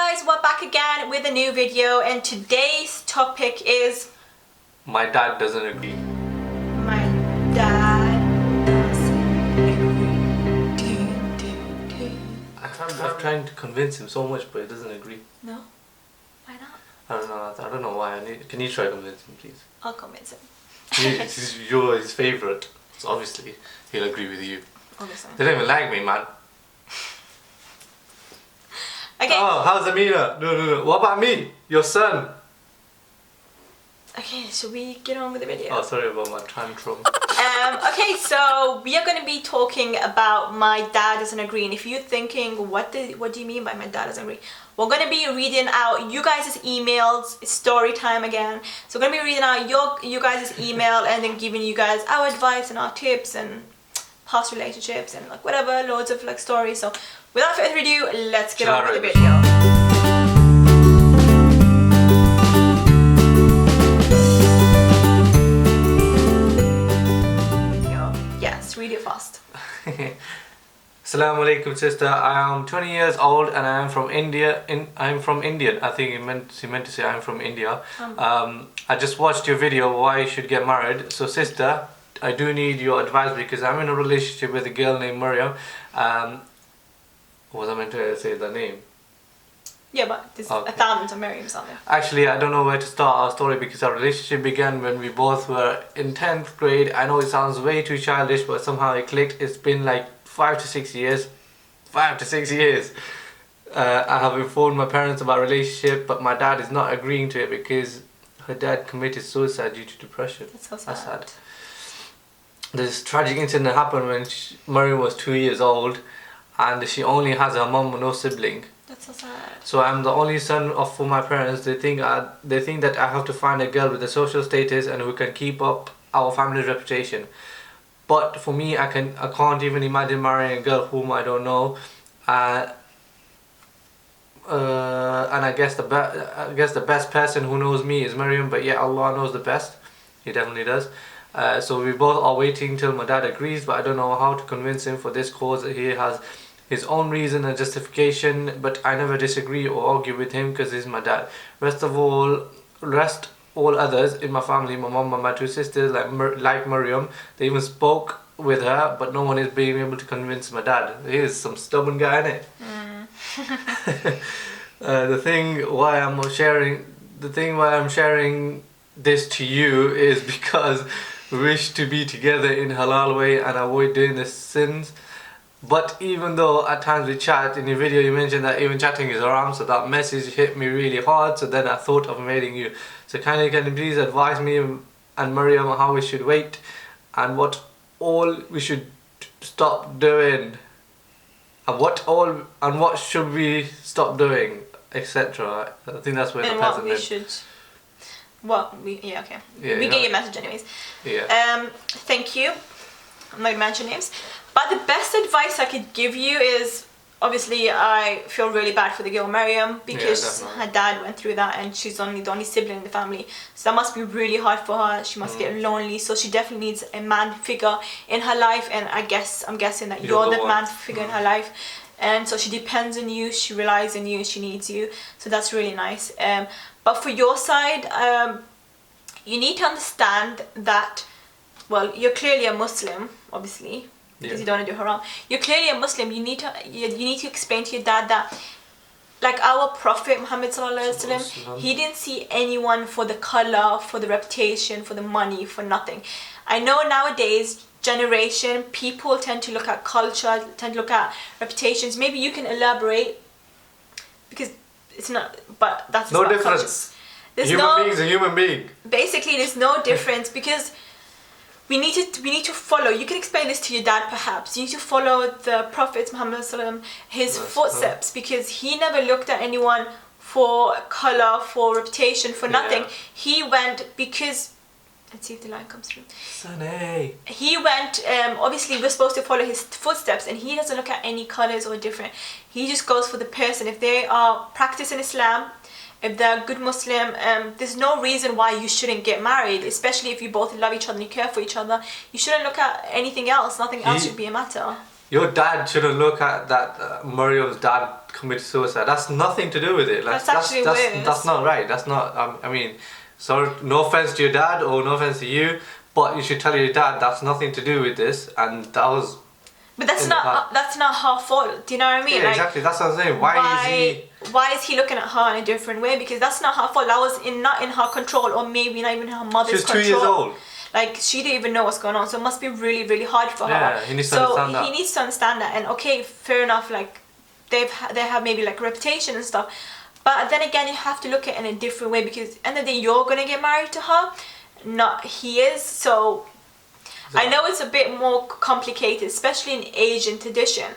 guys, we're back again with a new video, and today's topic is my dad doesn't agree. My dad doesn't agree. I'm trying to convince him so much, but he doesn't agree. No? Why not? I don't know why. Can you try to convince him, please? I'll convince him. You're his favourite, so obviously he'll agree with you. Obviously. They don't even like me, man. Okay. Oh, how's Amina? No. What about me? Your son? Okay, should we get on with the video? Oh, sorry about my tantrum. Okay, so we are going to be talking about my dad doesn't agree. And if you're thinking, what do you mean by my dad doesn't agree? We're going to be reading out you guys' emails. It's story time again. So we're going to be reading out you guys' email and then giving you guys our advice and our tips and past relationships and like whatever, loads of like stories. So without further ado, let's get on with the video. Read it fast. Assalamu alaikum, sister. I am 20 years old and I am from India. I'm from India. I think he meant to say I'm from India. I just watched your video why you should get married. So sister, I do need your advice because I'm in a relationship with a girl named Maryam. Was I meant to say the name? Yeah, but there's 1,000 of Maryams out there. Actually, I don't know where to start our story because our relationship began when we both were in 10th grade. I know it sounds way too childish, but somehow it clicked. It's been like 5 to 6 years. 5 to 6 years. I have informed my parents about our relationship, but my dad is not agreeing to it because her dad committed suicide due to depression. That's so sad. That's sad. This tragic incident happened when Maryam was 2 years old and she only has her mum and no sibling. That's so sad. So I'm the only son for my parents. They think that I have to find a girl with a social status and who can keep up our family's reputation. But for me, I can't even imagine marrying a girl whom I don't know. And I guess the best person who knows me is Maryam. But yeah, Allah knows the best. He definitely does. So we both are waiting till my dad agrees. But I don't know how to convince him for this cause. He has his own reason and justification, but I never disagree or argue with him because he's my dad. Rest all others in my family, my mom and my 2 sisters, like Maryam, they even spoke with her, but no one is being able to convince my dad. He is some stubborn guy, innit? The thing why I'm sharing this to you is because we wish to be together in halal way and avoid doing the sins. But even though at times we chat, in your video you mentioned that even chatting is haram, so that message hit me really hard, so then I thought of mailing you. So can you please advise me and Maryam how we should wait and what all we should stop doing and what should we stop doing, etc. I think that's where the what we should... we get your message anyways. Yeah. Thank you. I'm not going to mention names. But the best advice I could give you is, obviously I feel really bad for the girl Maryam because her dad went through that and she's the only sibling in the family. So that must be really hard for her. She must get lonely. So she definitely needs a man figure in her life, and I'm guessing that you're the man figure in her life. And so she depends on you, she relies on you, she needs you. So that's really nice. But for your side, you need to understand that, well, you're clearly a Muslim, obviously. Because you don't want to do haram. You're clearly a Muslim. You need to explain to your dad that, like our Prophet Muhammad sallallahu alaihi wasallam, he didn't see anyone for the color, for the reputation, for the money, for nothing. I know nowadays generation people tend to look at culture, tend to look at reputations. Maybe you can elaborate because it's not. But that's no difference. Human being is a human being. Basically, there's no difference because we need to follow. You can explain this to your dad perhaps. You need to follow the Prophet Muhammad sallallahu alaihi wasallam, his footsteps, because he never looked at anyone for color, for reputation, for nothing. He went because, let's see if the line comes through. Sunny. He went, obviously we're supposed to follow his footsteps, and he doesn't look at any colors or different. He just goes for the person. If they are practicing Islam, if they're a good Muslim, there's no reason why you shouldn't get married, especially if you both love each other and you care for each other. You shouldn't look at anything else. Nothing else should be a matter. your dad shouldn't look at that Mariam's dad committed suicide. That's nothing to do with it. That's actually weird. That's not right. That's not. I mean, sorry, no offense to your dad or no offense to you, but you should tell your dad that's nothing to do with this, and that was. But that's not her fault. Do you know what I mean? Yeah, like, exactly. That's what I'm saying. Why is he looking at her in a different way? Because that's not her fault. That was not in her control, or maybe not even her mother's control. She was 2 years old. Like, she didn't even know what's going on, so it must be really, really hard for her. Yeah, he needs to understand that. So he needs to understand that, and okay, fair enough. Like, they have maybe like a reputation and stuff, but then again, you have to look at it in a different way, because at the end of the day, you're gonna get married to her, not he is. So I know it's a bit more complicated, especially in Asian tradition.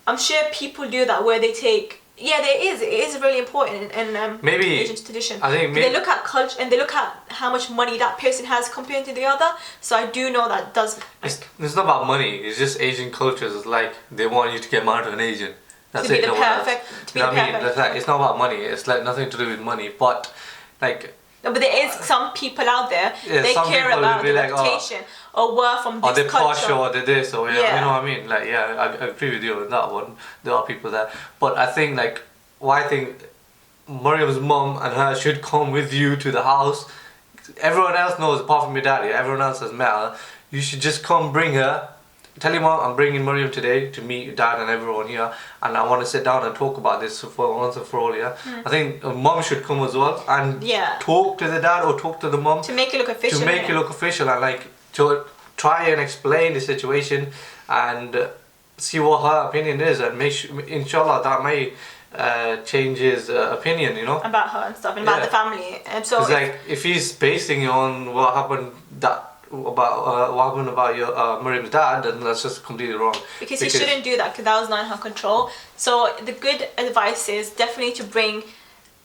I'm sure people do that where they take. Yeah, it is really important in maybe Asian tradition. I think they look at culture and they look at how much money that person has compared to the other. So I do know that does. It's not about money. It's just Asian cultures. It's like they want you to get married to an Asian. That's to it. be the no perfect. To be you know the what I mean? perfect. That's like, it's not about money. It's like nothing to do with money. But like. No, but there is some people out there. Yeah, they care about the like, reputation or we're from this they're culture. posh or they're this or you know what I mean. Like I agree with you on that one. There are people there, but I think like. Why I think Mariam's mum and her should come with you to the house. Everyone else knows apart from your daddy. Everyone else has met her. You should just come, bring her. Tell your mum I'm bringing Mariam today to meet your dad and everyone here, and I want to sit down and talk about this for once and for all. Yeah, I think mum should come as well and talk to the dad or talk to the mum to make it look official. To make it look official and like to try and explain the situation and see what her opinion is and make sure, inshallah, that may. Change his opinion, you know, about her and stuff and about the family. And so like if he's basing it on what happened about your Mariam's dad, then that's just completely wrong. Because he shouldn't do that, because that was not in her control. So the good advice is definitely to bring,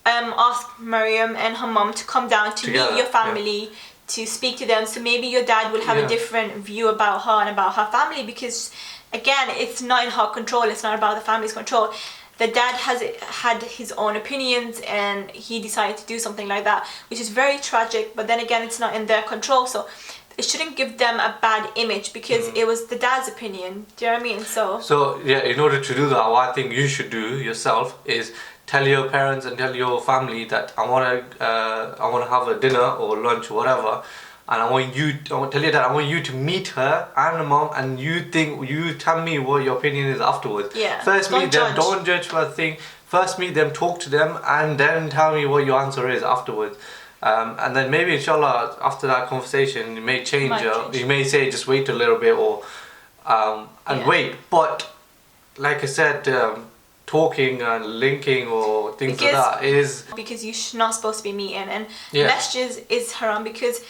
ask Mariam and her mum to come down to meet your family, to speak to them. So maybe your dad will have a different view about her and about her family, because again, it's not in her control. It's not about the family's control. The dad had his own opinions and he decided to do something like that, which is very tragic, but then again, it's not in their control. So it shouldn't give them a bad image because it was the dad's opinion. Do you know what I mean? So yeah, in order to do that, what I think you should do yourself is tell your parents and tell your family that I want to have a dinner or lunch or whatever. And I want to tell you that I want you to meet her and the mom, and you tell me what your opinion is afterwards. Yeah. First meet them, don't judge for a thing. First meet them, talk to them, and then tell me what your answer is afterwards. And then maybe inshallah after that conversation you may change. You may say just wait a little bit or wait. But like I said, talking and linking or things like that is because you're not supposed to be meeting, and messages is haram because.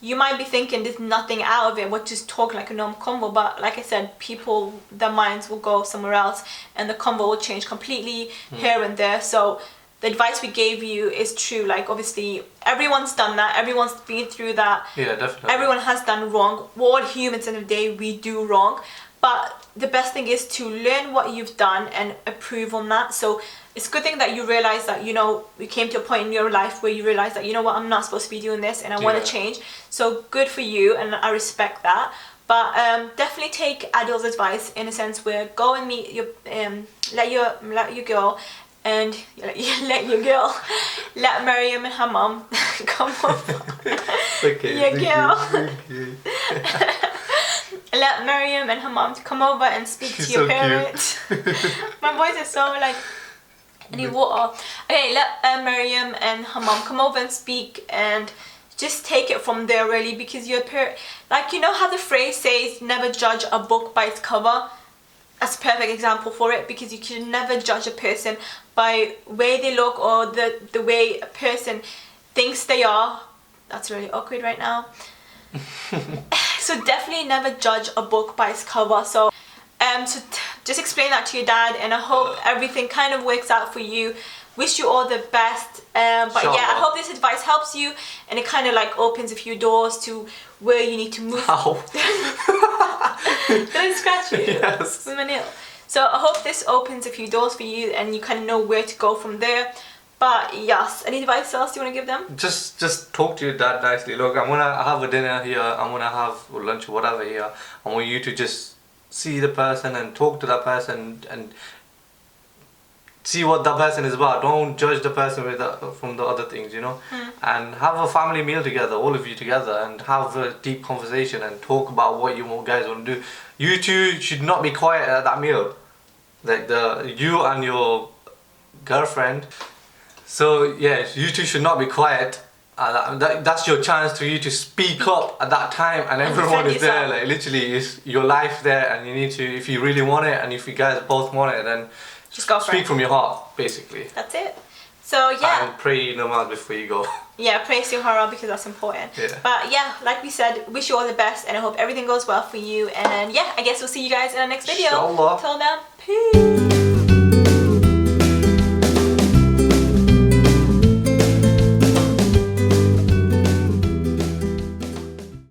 You might be thinking there's nothing out of it, but just talk like a normal convo. But like I said, people, their minds will go somewhere else and the convo will change completely here and there. So the advice we gave you is true. Like obviously everyone's done that. Everyone's been through that. Yeah, definitely. Everyone has done wrong. We're all humans in the day, we do wrong. But the best thing is to learn what you've done and improve on that. So it's a good thing that you realize that, you know, you came to a point in your life where you realize that, you know what, I'm not supposed to be doing this and I want to change. So good for you, and I respect that. But definitely take adults' advice in a sense where go and meet your, let your girl and let Mariam and her mum come over. Okay, your girl. Let Mariam and her mom to come over and speak to your parents. My voice is so like I need water. Okay, let Mariam and her mom come over and speak and just take it from there really, because your like, you know how the phrase says never judge a book by its cover? That's a perfect example for it, because you can never judge a person by way they look or the way a person thinks they are. That's really awkward right now. So definitely never judge a book by its cover. So just explain that to your dad, and I hope everything kind of works out for you. Wish you all the best. But yeah, I hope this advice helps you, and it kind of like opens a few doors to where you need to move. Ow. Did I scratch you? Yes. With my nail. So I hope this opens a few doors for you, and you kind of know where to go from there. But yes, any advice else you want to give them? Just talk to your dad nicely. Look, I'm gonna have a dinner here. I'm gonna have lunch or whatever here. I want you to just see the person and talk to that person and see what that person is about. Don't judge the person from the other things, you know. And have a family meal together, all of you together, and have a deep conversation and talk about what you guys want to do. You two should not be quiet at that meal, like you and your girlfriend. So yeah, you two should not be quiet. That's your chance for you to speak up at that time, and everyone is there. Like literally, it's your life there, and you need to, if you really want it, and if you guys both want it, then just go for speak it. from your heart, basically. That's it. So yeah. And pray namaz before you go. Yeah, pray Suhara because that's important. Yeah. But yeah, like we said, wish you all the best, and I hope everything goes well for you. And yeah, I guess we'll see you guys in our next video. Inshallah. Till then, peace.